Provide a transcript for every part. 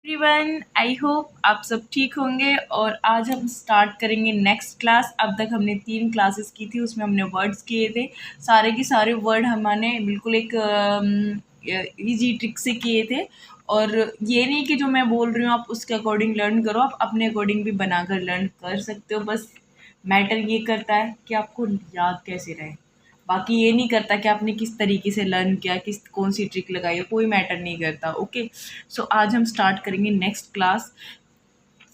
Everyone, I hope आप सब ठीक होंगे। और आज हम स्टार्ट करेंगे नेक्स्ट क्लास। अब तक हमने 3 क्लासेस की थी, उसमें हमने वर्ड्स किए थे। सारे के सारे वर्ड हमने बिल्कुल एक इजी ट्रिक से किए थे। और ये नहीं कि जो मैं बोल रही हूँ आप उसके अकॉर्डिंग लर्न करो, आप अपने अकॉर्डिंग भी बनाकर लर्न कर सकते हो। बस मैटर ये करता है कि आपको याद कैसे रहे। बाकी ये नहीं करता कि आपने किस तरीके से लर्न किया, कौन सी ट्रिक लगाई है, कोई मैटर नहीं करता। ओके, सो आज हम स्टार्ट करेंगे नेक्स्ट क्लास।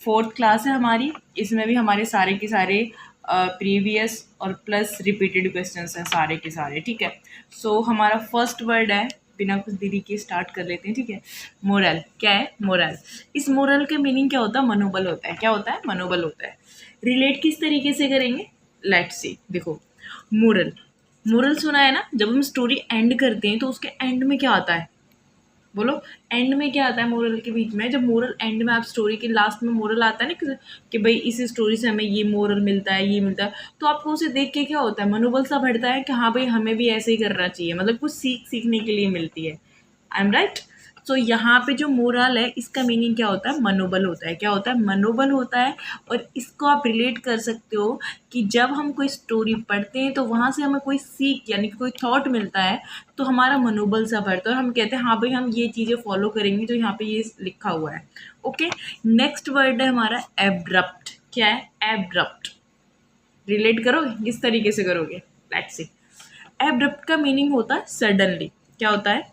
4th क्लास है हमारी। इसमें भी हमारे सारे के सारे प्रीवियस और प्लस रिपीटेड क्वेश्चंस हैं सारे के सारे। ठीक है, सो हमारा फर्स्ट वर्ड है, बिना कुछ देरी के स्टार्ट कर लेते हैं। ठीक है, मोरल। क्या है मोरल? इस मोरल के मीनिंग क्या होता है? मनोबल होता है। क्या होता है? मनोबल होता है। रिलेट किस तरीके से करेंगे? Let's see. देखो, मोरल मोरल सुना है ना? जब हम स्टोरी एंड करते हैं तो उसके एंड में क्या आता है? बोलो, एंड में क्या आता है मोरल के बीच में? जब मोरल एंड में, आप स्टोरी के लास्ट में मोरल आता है ना कि भाई इस स्टोरी से हमें ये मोरल मिलता है, ये मिलता है, तो आपको उसे देख के क्या होता है? मनोबल सा बढ़ता है कि हाँ भाई हमें भी ऐसे ही करना चाहिए। मतलब कुछ सीखने के लिए मिलती है। I am right? तो यहाँ पे जो मोरल है इसका मीनिंग क्या होता है? मनोबल होता है। क्या होता है? मनोबल होता है। और इसको आप रिलेट कर सकते हो कि जब हम कोई स्टोरी पढ़ते हैं तो वहाँ से हमें कोई सीख यानी कि कोई थॉट मिलता है, तो हमारा मनोबल सा बढ़ता है और हम कहते हैं हाँ भाई हम ये चीज़ें फॉलो करेंगे जो यहाँ पे ये लिखा हुआ है। ओके, नेक्स्ट वर्ड है हमारा एब्रप्ट। क्या है? एब्रप्ट। रिलेट करोगे? किस तरीके से करोगे? Let's see. एब्रप्ट का मीनिंग होता है सडनली। क्या होता है?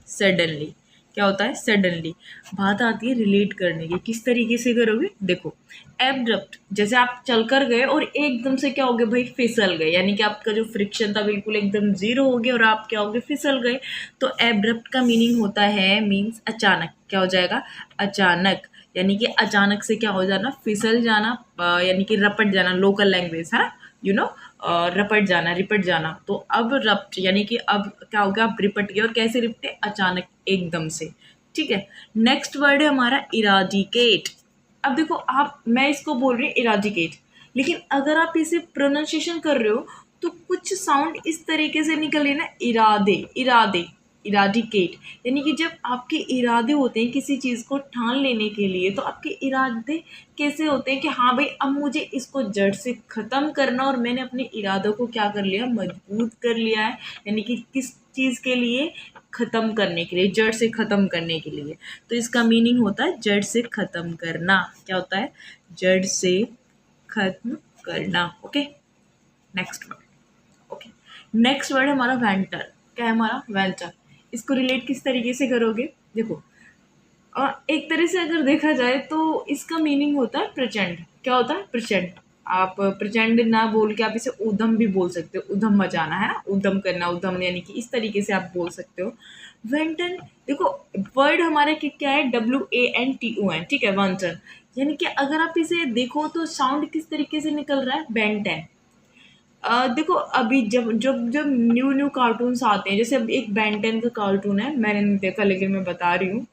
सडनली। क्या होता है? सडनली। बात आती है रिलेट करने की, किस तरीके से करोगे? देखो, एब्रप्ट जैसे आप चल कर गए और एकदम से क्या हो गया भाई? फिसल गए, यानी कि आपका जो फ्रिक्शन था बिल्कुल एकदम जीरो हो गया और आप क्या हो गए? फिसल गए। तो एब्रप्ट का मीनिंग होता है मीन्स अचानक। क्या हो जाएगा? अचानक। यानी कि अचानक से क्या हो जाना? फिसल जाना, यानी कि रपट जाना, लोकल लैंग्वेज है, यू नो, रपट जाना, रिपट जाना। तो अब रप्ट यानी कि अब क्या हो गया? आप रिपट गए। और कैसे रिपटे? अचानक, एकदम से। ठीक है, नेक्स्ट वर्ड है हमारा इराडिकेट। अब देखो, मैं इसको बोल रही हूँ इराडिकेट, लेकिन अगर आप इसे प्रोनाउंसिएशन कर रहे हो तो कुछ साउंड इस तरीके से निकले ना, इरादे, इरादे, इराडिकेट। यानी कि जब आपके इरादे होते हैं किसी चीज़ को ठान लेने के लिए, तो आपके इरादे कैसे होते हैं कि हाँ भाई अब मुझे इसको जड़ से ख़त्म करना, और मैंने अपने इरादों को क्या कर लिया? मजबूत कर लिया है। यानी कि किस चीज़ के लिए? ख़त्म करने के लिए, जड़ से ख़त्म करने के लिए। तो इसका मीनिंग होता है जड़ से ख़त्म करना। क्या होता है? जड़ से ख़त्म करना। Okay, next word. Okay, next word है हमारा वेंटर। क्या है हमारा? वेंटर। इसको रिलेट किस तरीके से करोगे? देखो, एक तरह से अगर देखा जाए तो इसका मीनिंग होता है प्रचंड। क्या होता है? प्रचंड। आप प्रचंड ना बोल के आप इसे उधम भी बोल सकते हो। उधम मचाना है ना, उधम करना, उधम, यानी कि इस तरीके से आप बोल सकते हो। वेंटन। देखो, वर्ड हमारा क्या है? WANTON। ठीक है, वेंटन। यानी कि अगर आप इसे देखो तो साउंड किस तरीके से निकल रहा है? बेंटन। देखो, अभी जब जब जब न्यू न्यू कार्टून्स आते हैं, जैसे अब एक बेंटन का कार्टून है, मैंने नहीं देखा लेकिन मैं बता रही हूँ।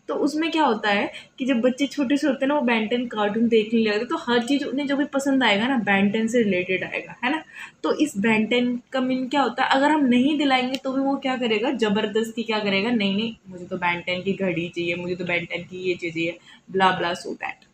तो उसमें क्या होता है कि जब बच्चे छोटे से होते हैं ना, वो बेंटन कार्टून देखने लगते, तो हर चीज़ उन्हें जो भी पसंद आएगा ना, बेंटन से रिलेटेड आएगा, है ना। तो इस बेंटन का मीन क्या होता है? अगर हम नहीं दिलाएंगे तो भी वो क्या करेगा? ज़बरदस्ती क्या करेगा? नहीं नहीं, मुझे तो बेंटन की घड़ी चाहिए, मुझे तो बेंटन की ये चीज़ चाहिए, ब्ला ब्ला, सो दैट।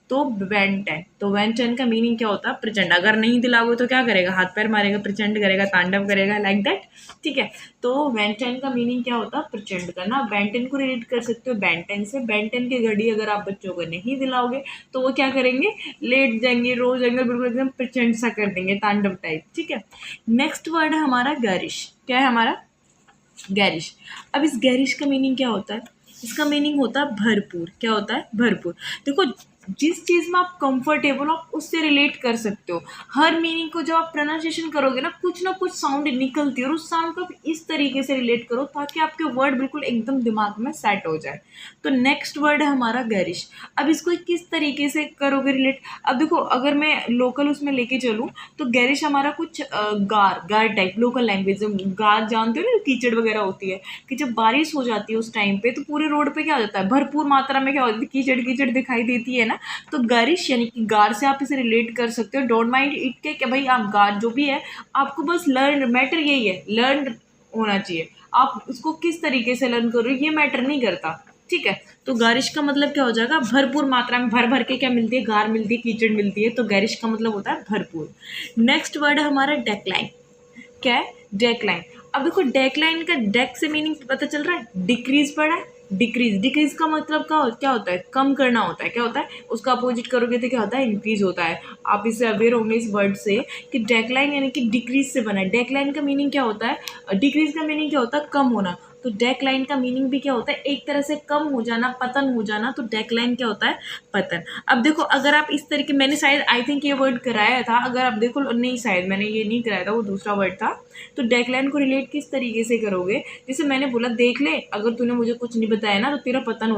तो वेंटन। तो वेंटन का मीनिंग क्या होता है? प्रचंड। अगर नहीं दिलाओगे तो क्या करेगा? हाथ पैर मारेगा, प्रचंड करेगा, तांडव करेगा, लाइक दैट। ठीक है, तो वेंटन का मीनिंग क्या होता है? प्रचंड करना। बेंटन को रिलेट कर सकते हो बेंटन से। बेंटन की घड़ी अगर आप बच्चों को नहीं दिलाओगे तो वो क्या करेंगे? लेट जाएंगे, रो जाएंगे, बिल्कुल एकदम प्रचंड सा कर देंगे, तांडव टाइप। ठीक है, नेक्स्ट वर्ड है हमारा गैरिश। क्या है हमारा? गैरिश। अब इस गैरिश का मीनिंग क्या होता है? इसका मीनिंग होता है भरपूर। क्या होता है? भरपूर। देखो, जिस चीज़ में आप कंफर्टेबल हो आप उससे रिलेट कर सकते हो। हर मीनिंग को जब आप प्रोनाउंसिएशन करोगे ना कुछ साउंड निकलती है, और उस साउंड को आप इस तरीके से रिलेट करो ताकि आपके वर्ड बिल्कुल एकदम दिमाग में सेट हो जाए। तो नेक्स्ट वर्ड है हमारा गैरिश। अब इसको किस तरीके से करोगे रिलेट? अब देखो, अगर मैं लोकल उसमें लेके चलूँ तो गैरिश हमारा कुछ गार गार टाइप लोकल लैंग्वेज। गार जानते हो ना, कीचड़ वगैरह होती है, कि जब बारिश हो जाती है उस टाइम पे तो पूरे रोड पे क्या हो जाता है? भरपूर मात्रा में क्या होती है? कीचड़ कीचड़ दिखाई देती है ना। तो गारिश यानी कि गार से आप इसे रिलेट कर सकते हो। डोंट माइंड इट के कि भाई आप गार जो भी है, आपको बस लर्न, मैटर यही है, लर्न होना चाहिए। आप उसको किस तरीके से लर्न कर रहे हो ये मैटर नहीं करता। ठीक है। तो गारिश का मतलब क्या हो जाएगा, भरपूर मात्रा में, भर भर के क्या मिलती है, गार मिलती है, कीचड़ मिलती है, तो गारिश का मतलब होता है भरपूर। नेक्स्ट वर्ड है हमारा डेक्लाइन। क्या है, डेक्लाइन। अब देखो डेक्लाइन का डेक से मीनिंग पता चल रहा है, डिक्रीज पड़ा है। डिक्रीज, डिक्रीज का मतलब क्या होता है, कम करना होता है। क्या होता है, उसका अपोजिट करोगे तो क्या होता है, इंक्रीज होता है। आप इससे अवेयर होंगे इस वर्ड से कि डेक्लाइन यानी कि डिक्रीज से बना है। डेक्लाइन का मीनिंग क्या होता है, डिक्रीज का मीनिंग क्या होता है, कम होना। तो डेक्लाइन का मीनिंग भी क्या होता है, एक तरह से कम हो जाना, पतन हो जाना। तो डेक्लाइन क्या होता है, पतन। अब देखो अगर आप इस तरीके, मैंने शायद आई थिंक ये वर्ड कराया था, अगर आप देखो, नहीं शायद मैंने ये नहीं कराया था, वो दूसरा वर्ड था। तो डेक्लाइन को रिलेट किस तरीके से करोगे, जैसे मैंने बोला देख ले, अगर तूने मुझे कुछ नहीं बताया ना तो तेरा पतन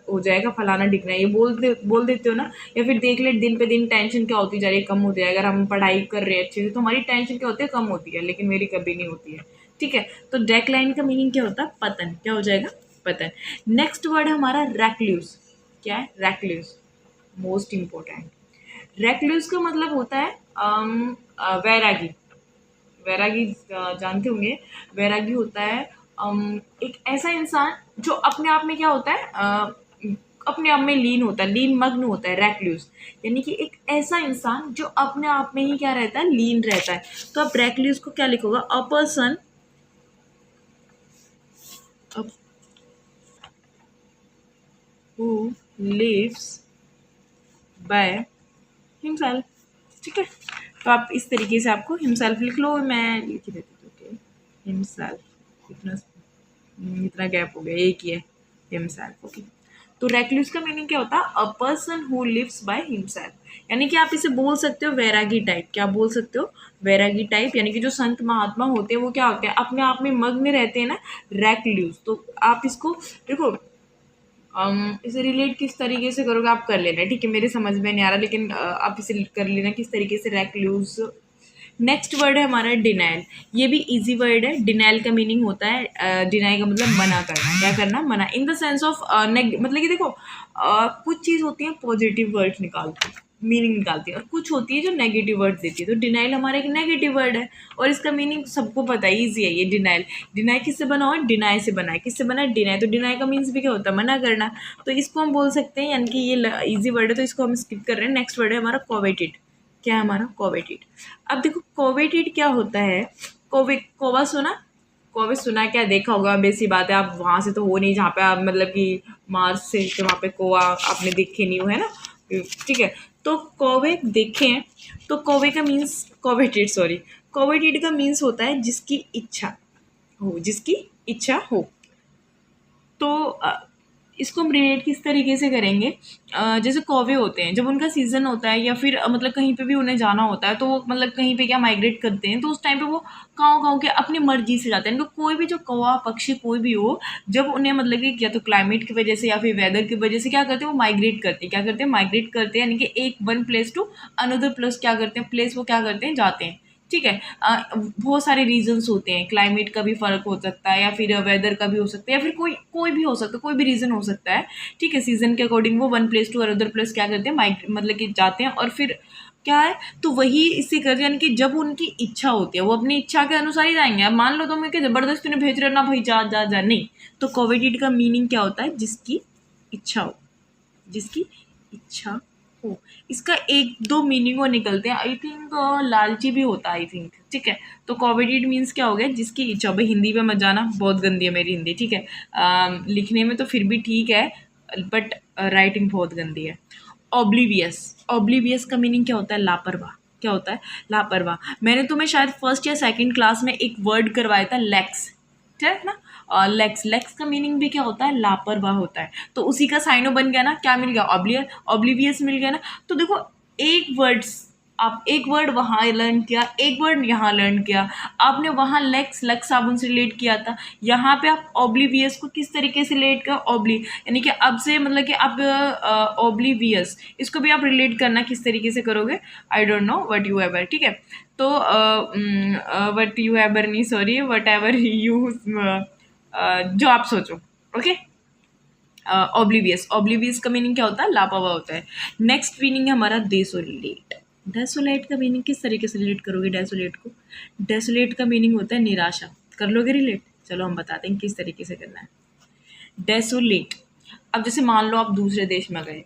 हो जाएगा, फलाना डिगना, ये बोल देते हो ना। या फिर देख ले, दिन पे दिन टेंशन क्या होती जा रही है, कम होती है। अगर हम पढ़ाई कर रहे हैं अच्छे से तो हमारी टेंशन क्या होती है, कम होती है, लेकिन मेरी कभी नहीं होती है। ठीक है। तो डेक्लाइन का मीनिंग क्या होता है, पतन। क्या हो जाएगा, पतन। नेक्स्ट वर्ड है हमारा रैक्ल्यूज। क्या है, रैक्ल्यूज, मोस्ट इंपॉर्टेंट। रैक्ल्यूज का मतलब होता है वैरागी। वैरागी जानते होंगे, वैरागी होता है एक ऐसा इंसान जो अपने आप में क्या होता है, अपने आप में लीन होता है, लीन मग्न होता है, रैक्ल्यूज। यानी कि एक ऐसा इंसान जो अपने आप में ही क्या रहता है, लीन रहता है। तो आप रैक्ल्यूज को क्या लिखोगे, a person who lives by himself। ठीक है। तो आप इस तरीके से आपको हिमसेल्फ लिख लो, मैं लिख ही देती हूँ। हिमसेल्फ, इतना गैप हो गया, एक ही है, हिमसेल्फ। ओके। तो रेक्लूस का मीनिंग क्या होता है, a person who lives by himself. यानी कि आप इसे बोल सकते हो वैरागी टाइप। क्या बोल सकते हो, वैरागी टाइप। यानी कि जो संत महात्मा होते हैं वो क्या होते हैं, अपने आप में मग्न रहते हैं ना, रेक्लूस। तो आप इसको देखो, इसे रिलेट किस तरीके से करोगे आप कर लेना, ठीक है। मेरे समझ में नहीं आ रहा, लेकिन आप इसे कर लेना किस तरीके से, रैक्लूज। नेक्स्ट वर्ड है हमारा डिनाइल। ये भी इजी वर्ड है। डिनाइल का मीनिंग होता है, डिनाई का मतलब मना करना। क्या करना, मना, इन द सेंस ऑफ मतलब कि देखो, कुछ चीज़ होती है पॉजिटिव वर्ड निकालती है, मीनिंग निकालती है, और कुछ होती है जो नेगेटिव वर्ड देती है। तो डिनाइल हमारा एक नेगेटिव वर्ड है, और इसका मीनिंग सबको पता है, ईजी है ये डिनाइल। डिनाई किससे बना हुआ है, डिनाई से बना है। किससे बना है, डिनाई। तो डिनाई का मीन्स भी क्या होता है, मना करना। तो इसको हम बोल सकते हैं, यानी कि ये ईजी वर्ड है तो इसको हम स्किप कर रहे हैं। नेक्स्ट वर्ड है हमारा कोवेटेड। क्या है हमारा, कोवेटेड। अब देखो कोवेटेड क्या होता है, कोवा सुना, कोविड सुना, क्या देखा होगा, बेसी बात है, आप वहाँ से तो हो नहीं जहाँ पे आप मतलब कि मार्स से, तो वहाँ पे कोवा आपने देखे नहीं हो, है ना। ठीक है। तो कोवे देखे हैं। तो कोवे का मीन्स, कोवेटेड, सॉरी, कोवेटेड का मीन्स होता है जिसकी इच्छा हो, जिसकी इच्छा हो। तो इसको हम रिलेट किस तरीके से करेंगे, जैसे कौवे होते हैं, जब उनका सीज़न होता है या फिर मतलब कहीं पे भी उन्हें जाना होता है, तो वो मतलब कहीं पे क्या माइग्रेट करते हैं, तो उस टाइम पे वो गाँव-गाँव के अपनी मर्ज़ी से जाते हैं। इनको कोई भी जो कौवा, पक्षी कोई भी हो, जब उन्हें मतलब कि या तो क्लाइमेट की वजह से या फिर वेदर की वजह से क्या करते हैं, वो माइग्रेट करते हैं। क्या करते हैं, माइग्रेट करते हैं, यानी कि एक one place to another place क्या करते हैं, प्लेस वो क्या करते हैं, जाते हैं। ठीक है। बहुत सारे रीजंस होते हैं, क्लाइमेट का भी फ़र्क हो सकता है, या फिर वेदर का भी हो सकता है, या फिर कोई कोई भी हो सकता है, कोई भी रीज़न हो सकता है। ठीक है। सीज़न के अकॉर्डिंग वो one place to another place क्या करते हैं, मतलब कि जाते हैं, और फिर क्या है, तो वही इससे करते हैं, यानी कि जब उनकी इच्छा होती है वो अपनी इच्छा के अनुसार ही जाएंगे। अब मान लो तुम कि ज़बरदस्ती उन्हें भेज रहे हो ना, भाई जा जा जा, नहीं। तो कोविड का मीनिंग क्या होता है, जिसकी इच्छा हो, जिसकी इच्छा हो। इसका एक दो मीनिंग वो निकलते हैं, आई थिंक लालची भी होता है, आई थिंक। ठीक है। तो कोविडेड मीन्स क्या हो गया, जिसकी इच्छा। भाई हिंदी पे मत जाना, बहुत गंदी है मेरी हिंदी, ठीक है। लिखने में तो फिर भी ठीक है, बट राइटिंग बहुत गंदी है। ऑब्लिवियस, ऑब्लिवियस का मीनिंग क्या होता है, लापरवाह। क्या होता है, लापरवाह। मैंने तुम्हें शायद फर्स्ट या सेकंड क्लास में एक वर्ड करवाया था, लेक्स, ठीक है ना। लेक्स, लेक्स का मीनिंग भी क्या होता है, लापरवाह होता है। तो उसी का साइनो बन गया ना, क्या मिल गया, ऑब्लिवियस मिल गया ना। तो देखो, एक वर्ड्स, आप एक वर्ड वहाँ लर्न किया, एक वर्ड यहाँ लर्न किया। आपने वहाँ लेक्स, लक्स साबुन से रिलेट किया था, यहाँ पे आप ऑब्लिवियस को किस तरीके से रिलेट कर, यानी कि अब से मतलब कि अब ऑब्लिवियस, इसको भी आप रिलेट करना किस तरीके से करोगे, I don't know, what you ever. ठीक है। तो वट यू एवर नहीं, सॉरी, वट एवर यू, जो आप सोचो। ओके। ऑब्लिवियस, ऑब्लिवियस का मीनिंग क्या होता है, लापरवाह होता है। नेक्स्ट मीनिंग है हमारा डेसोलेट। डेसोलेट का मीनिंग किस तरीके से रिलेट करोगे, डेसोलेट को, डेसोलेट का मीनिंग होता है निराशा। कर लोगे रिलेट, चलो हम बताते हैं किस तरीके से करना है। डेसोलेट, अब जैसे मान लो आप दूसरे देश में गए,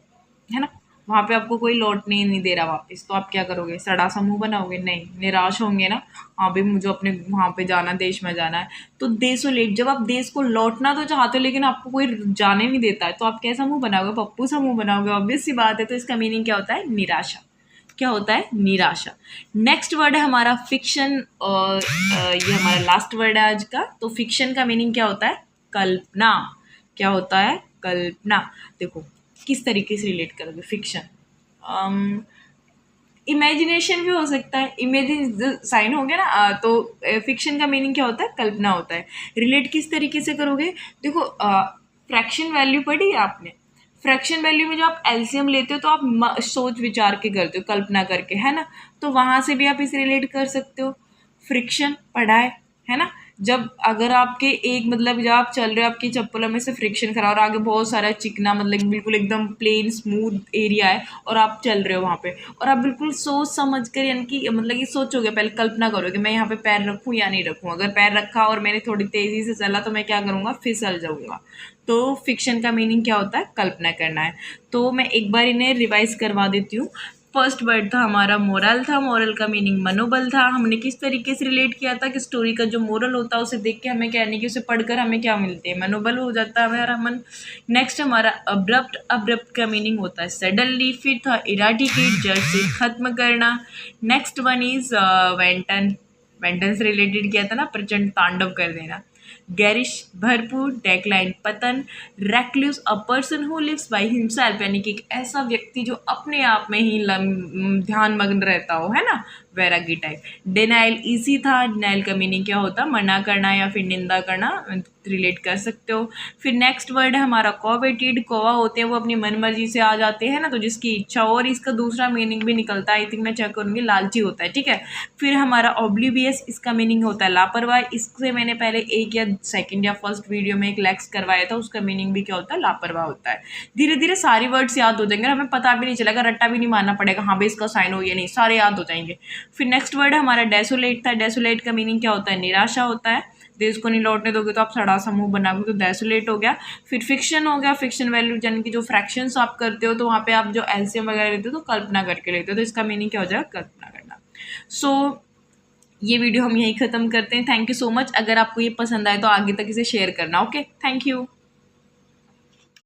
है ना, वहाँ पे आपको कोई लौटने नहीं दे रहा वापस, तो आप क्या करोगे? सड़ा सा मुँह बनाओगे? नहीं, निराश होंगे ना, हाँ भाई मुझे अपने वहाँ पे जाना, देश में जाना है। तो देसोलेट, जब आप देश को लौटना तो चाहते हो लेकिन आपको कोई जाने नहीं देता है, तो आप कैसा मुँह बनाओगे? पप्पू सा मुँह बनाओगे, ऑब्वियस सी बात है। तो इसका मीनिंग क्या होता है? निराशा। क्या होता है? निराशा। नेक्स्ट वर्ड है हमारा फिक्शन, और ये हमारा लास्ट वर्ड है आज का। तो फिक्शन का मीनिंग क्या होता है? कल्पना। क्या होता है? कल्पना। देखो किस तरीके से रिलेट करोगे फिक्शन, इमेजिनेशन भी हो सकता है, इमेजिन साइन हो गया ना, तो फिक्शन का मीनिंग क्या होता है? कल्पना होता है। रिलेट किस तरीके से करोगे? देखो फ्रैक्शन वैल्यू पढ़ी है आपने? फ्रैक्शन वैल्यू में जो आप एलसीएम लेते हो तो आप सोच विचार के करते हो, कल्पना करके, है ना, तो वहां से भी आप इसे रिलेट कर सकते हो। फ्रिक्शन पढ़ा है ना, जब अगर आपके एक मतलब जब आप चल रहे हो, आपकी चप्पलों में से फ्रिक्शन करा और आगे बहुत सारा चिकना मतलब बिल्कुल एकदम प्लेन स्मूथ एरिया है और आप चल रहे हो वहाँ पे, और आप बिल्कुल सोच समझ कर, यानी कि मतलब ये सोचोगे, पहले कल्पना करोगे मैं यहाँ पे पैर रखूँ या नहीं रखूँ, अगर पैर रखा और मैंने थोड़ी तेज़ी से चला तो मैं क्या करूँगा? फिसल जाऊँगा। तो फिक्शन का मीनिंग क्या होता है? कल्पना करना है। तो मैं एक बार इन्हें रिवाइज करवा देती हूँ। फर्स्ट वर्ड था हमारा मोरल था, मोरल का मीनिंग मनोबल था। हमने किस तरीके से रिलेट किया था कि स्टोरी का जो मोरल होता है उसे देख के हमें क्या, यानी कि उसे पढ़कर हमें क्या मिलते हैं? मनोबल हो जाता है हमारा मन। नेक्स्ट हमारा अब्रप्ट, अब्रप्ट का मीनिंग होता है सडनली। फिर था इराडिकेट, जड़ से खत्म करना। नेक्स्ट वन इज वेंटन, वेंटन से रिलेटेड किया था ना, प्रचंड तांडव कर देना। गैरिश भरपूर, डेक्लाइन पतन। Recluse a person who lives by himself, यानी कि एक ऐसा व्यक्ति जो अपने आप में ही ध्यान मग्न रहता हो, है ना, वैरागी टाइप। डिनाइल इजी था, डिनाइल का मीनिंग क्या होता? मना करना या फिर निंदा करना, रिलेट कर सकते हो। फिर नेक्स्ट वर्ड है हमारा कोवेटेड, कोवा होते हैं वो अपनी मनमर्जी से आ जाते हैं ना, तो जिसकी इच्छा हो, और इसका दूसरा मीनिंग भी निकलता है, आई थिंक मैं चेक करूँगी, लालची होता है, ठीक है। फिर हमारा ऑब्लिवियस, इसका मीनिंग होता है लापरवाह। इससे मैंने पहले एक या सेकंड या फर्स्ट वीडियो में एक लेक्स करवाया था, उसका मीनिंग भी क्या होता है? लापरवाह होता है। धीरे धीरे सारी वर्ड्स याद हो जाएंगे, हमें पता भी नहीं चलेगा, रट्टा भी नहीं मारना पड़ेगा, हाँ भाई इसका साइन हो या नहीं, सारे याद हो जाएंगे। फिर नेक्स्ट वर्ड हमारा डेसोलेट था। डेसोलेट का मीनिंग क्या होता है? निराशा होता है। देश को नहीं लौटने दोगे तो आप सड़ा सा मुंह बनाओगे, तो डेसोलेट हो गया। फिर फिक्शन हो गया, फिक्शन वैल्यू यानी कि जो फ्रैक्शंस आप करते हो तो वहाँ पे आप जो एलसीएम वगैरह लेते हो तो कल्पना करके लेते हो, तो इसका मीनिंग क्या हो जाएगा? कल्पना करना। सो ये वीडियो हम यहीं ख़त्म करते हैं। Thank you so much. अगर आपको ये पसंद आए तो आगे तक इसे शेयर करना। Okay, thank you.